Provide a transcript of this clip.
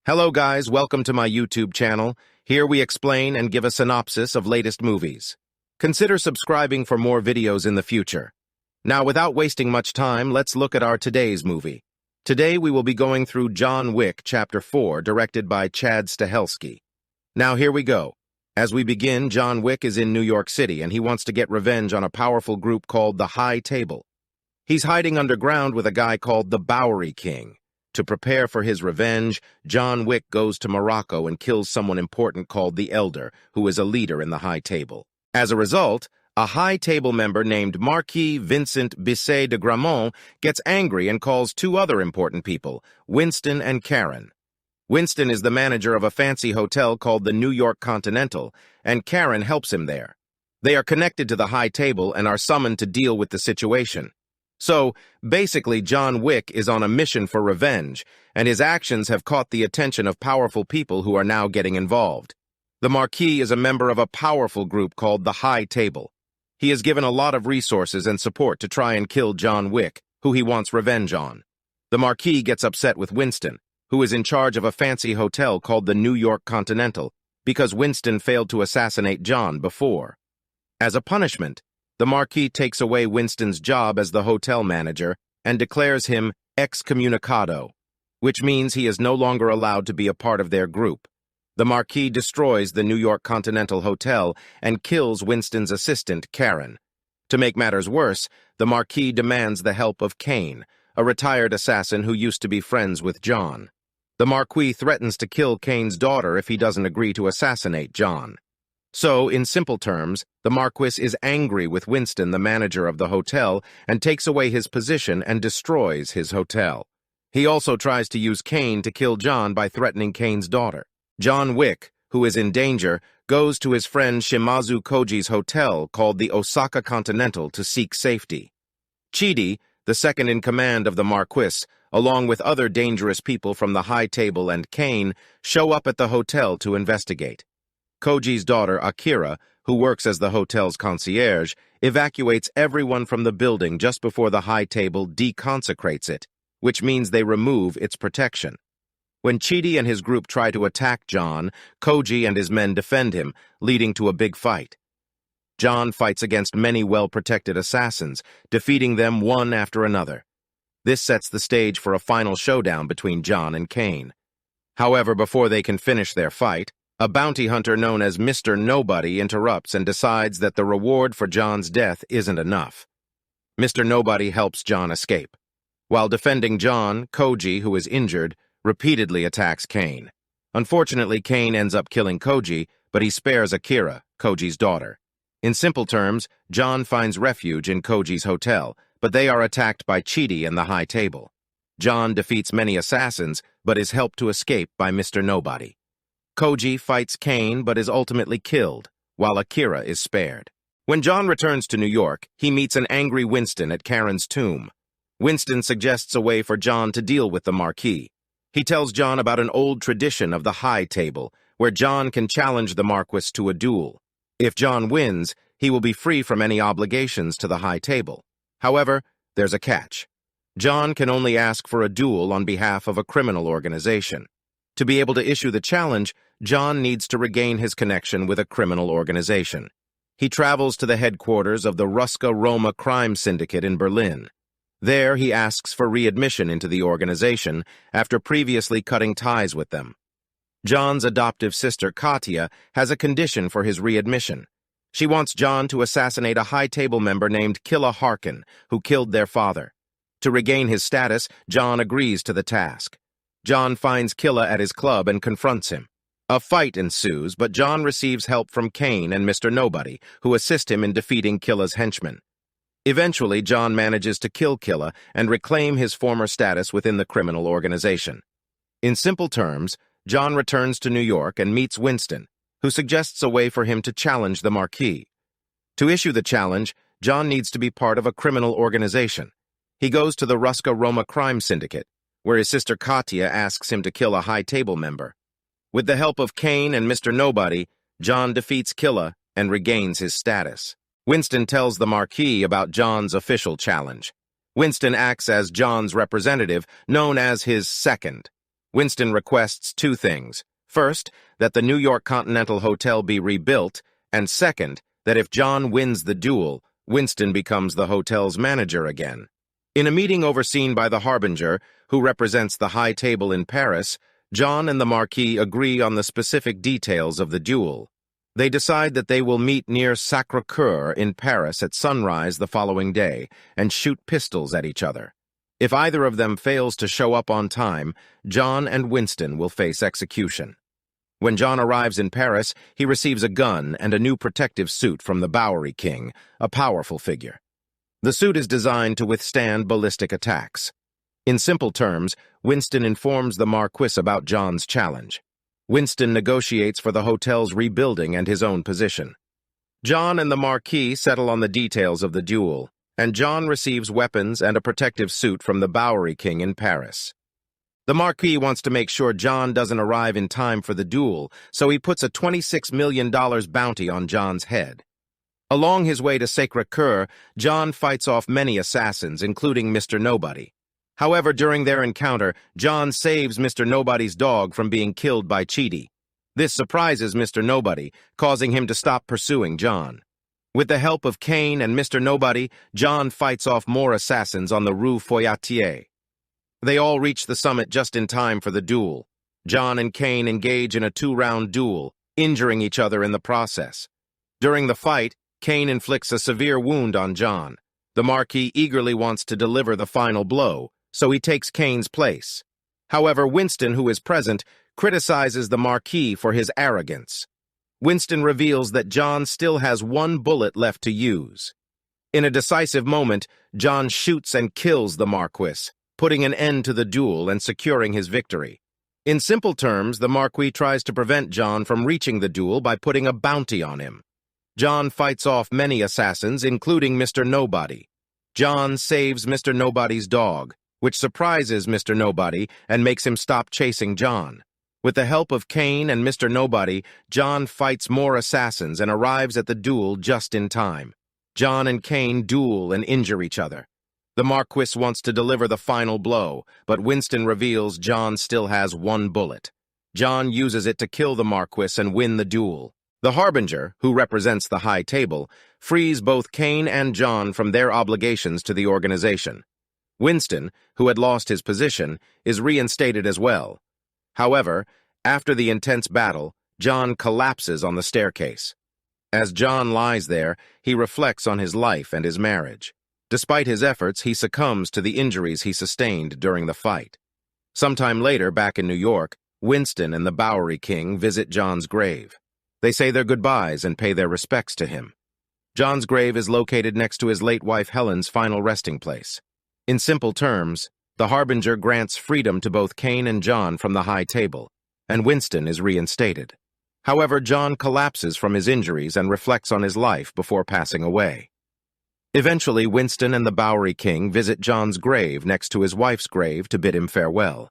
Hello guys, welcome to my YouTube channel. Here we explain and give a synopsis of latest movies. Consider subscribing for more videos in the future. Now, without wasting much time, let's look at our today's movie. Today we will be going through John Wick, Chapter 4, directed by Chad Stahelski. Now here we go. As we begin, John Wick is in New York City and he wants to get revenge on a powerful group called the High Table. He's hiding underground with a guy called the Bowery King. To prepare for his revenge, John Wick goes to Morocco and kills someone important called the Elder, who is a leader in the High Table. As a result, a High Table member named Marquis Vincent Bisset de Gramont gets angry and calls two other important people, Winston and Karen. Winston is the manager of a fancy hotel called the New York Continental, and Karen helps him there. They are connected to the High Table and are summoned to deal with the situation. So, basically, John Wick is on a mission for revenge, and his actions have caught the attention of powerful people who are now getting involved. The Marquis is a member of a powerful group called the High Table. He is given a lot of resources and support to try and kill John Wick, who he wants revenge on. The Marquis gets upset with Winston, who is in charge of a fancy hotel called the New York Continental, because Winston failed to assassinate John before. As a punishment, the Marquis takes away Winston's job as the hotel manager and declares him excommunicado, which means he is no longer allowed to be a part of their group. The Marquis destroys the New York Continental Hotel and kills Winston's assistant, Karen. To make matters worse, the Marquis demands the help of Kane, a retired assassin who used to be friends with John. The Marquis threatens to kill Kane's daughter if he doesn't agree to assassinate John. So, in simple terms, the Marquis is angry with Winston, the manager of the hotel, and takes away his position and destroys his hotel. He also tries to use Kane to kill John by threatening Kane's daughter. John Wick, who is in danger, goes to his friend Shimazu Koji's hotel called the Osaka Continental to seek safety. Chidi, the second-in-command of the Marquis, along with other dangerous people from the High Table and Kane, show up at the hotel to investigate. Koji's daughter, Akira, who works as the hotel's concierge, evacuates everyone from the building just before the High Table deconsecrates it, which means they remove its protection. When Chidi and his group try to attack John, Koji and his men defend him, leading to a big fight. John fights against many well-protected assassins, defeating them one after another. This sets the stage for a final showdown between John and Kane. However, before they can finish their fight, a bounty hunter known as Mr. Nobody interrupts and decides that the reward for John's death isn't enough. Mr. Nobody helps John escape. While defending John, Koji, who is injured, repeatedly attacks Kane. Unfortunately, Kane ends up killing Koji, but he spares Akira, Koji's daughter. In simple terms, John finds refuge in Koji's hotel, but they are attacked by Chidi and the High Table. John defeats many assassins, but is helped to escape by Mr. Nobody. Koji fights Kane but is ultimately killed, while Akira is spared. When John returns to New York, he meets an angry Winston at Karen's tomb. Winston suggests a way for John to deal with the Marquis. He tells John about an old tradition of the High Table, where John can challenge the Marquis to a duel. If John wins, he will be free from any obligations to the High Table. However, there's a catch. John can only ask for a duel on behalf of a criminal organization. To be able to issue the challenge, John needs to regain his connection with a criminal organization. He travels to the headquarters of the Ruska-Roma crime syndicate in Berlin. There, he asks for readmission into the organization after previously cutting ties with them. John's adoptive sister, Katya, has a condition for his readmission. She wants John to assassinate a High Table member named Killa Harkin, who killed their father. To regain his status, John agrees to the task. John finds Killa at his club and confronts him. A fight ensues, but John receives help from Kane and Mr. Nobody, who assist him in defeating Killa's henchmen. Eventually, John manages to kill Killa and reclaim his former status within the criminal organization. In simple terms, John returns to New York and meets Winston, who suggests a way for him to challenge the Marquis. To issue the challenge, John needs to be part of a criminal organization. He goes to the Ruska-Roma crime syndicate, where his sister Katya asks him to kill a High Table member. With the help of Kane and Mr. Nobody, John defeats Killa and regains his status. Winston tells the Marquis about John's official challenge. Winston acts as John's representative, known as his second. Winston requests two things. First, that the New York Continental Hotel be rebuilt, and second, that if John wins the duel, Winston becomes the hotel's manager again. In a meeting overseen by the Harbinger, who represents the high table in Paris, John and the Marquis agree on the specific details of the duel. They decide that they will meet near Sacré-Cœur in Paris at sunrise the following day and shoot pistols at each other. If either of them fails to show up on time, John and Winston will face execution. When John arrives in Paris, he receives a gun and a new protective suit from the Bowery King, a powerful figure. The suit is designed to withstand ballistic attacks. In simple terms, Winston informs the Marquis about John's challenge. Winston negotiates for the hotel's rebuilding and his own position. John and the Marquis settle on the details of the duel, and John receives weapons and a protective suit from the Bowery King in Paris. The Marquis wants to make sure John doesn't arrive in time for the duel, so he puts a $26 million bounty on John's head. Along his way to Sacré-Cœur, John fights off many assassins, including Mr. Nobody. However, during their encounter, John saves Mr. Nobody's dog from being killed by Chidi. This surprises Mr. Nobody, causing him to stop pursuing John. With the help of Kane and Mr. Nobody, John fights off more assassins on the Rue Foyatier. They all reach the summit just in time for the duel. John and Kane engage in a two-round duel, injuring each other in the process. During the fight, Kane inflicts a severe wound on John. The Marquis eagerly wants to deliver the final blow, so he takes Kane's place. However, Winston, who is present, criticizes the Marquis for his arrogance. Winston reveals that John still has one bullet left to use. In a decisive moment, John shoots and kills the Marquis, putting an end to the duel and securing his victory. In simple terms, the Marquis tries to prevent John from reaching the duel by putting a bounty on him. John fights off many assassins, including Mr. Nobody. John saves Mr. Nobody's dog, which surprises Mr. Nobody and makes him stop chasing John. With the help of Kane and Mr. Nobody, John fights more assassins and arrives at the duel just in time. John and Kane duel and injure each other. The Marquis wants to deliver the final blow, but Winston reveals John still has one bullet. John uses it to kill the Marquis and win the duel. The Harbinger, who represents the high table, frees both Kane and John from their obligations to the organization. Winston, who had lost his position, is reinstated as well. However, after the intense battle, John collapses on the staircase. As John lies there, he reflects on his life and his marriage. Despite his efforts, he succumbs to the injuries he sustained during the fight. Sometime later, back in New York, Winston and the Bowery King visit John's grave. They say their goodbyes and pay their respects to him. John's grave is located next to his late wife Helen's final resting place. In simple terms, the Harbinger grants freedom to both Kane and John from the high table, and Winston is reinstated. However, John collapses from his injuries and reflects on his life before passing away. Eventually, Winston and the Bowery King visit John's grave next to his wife's grave to bid him farewell.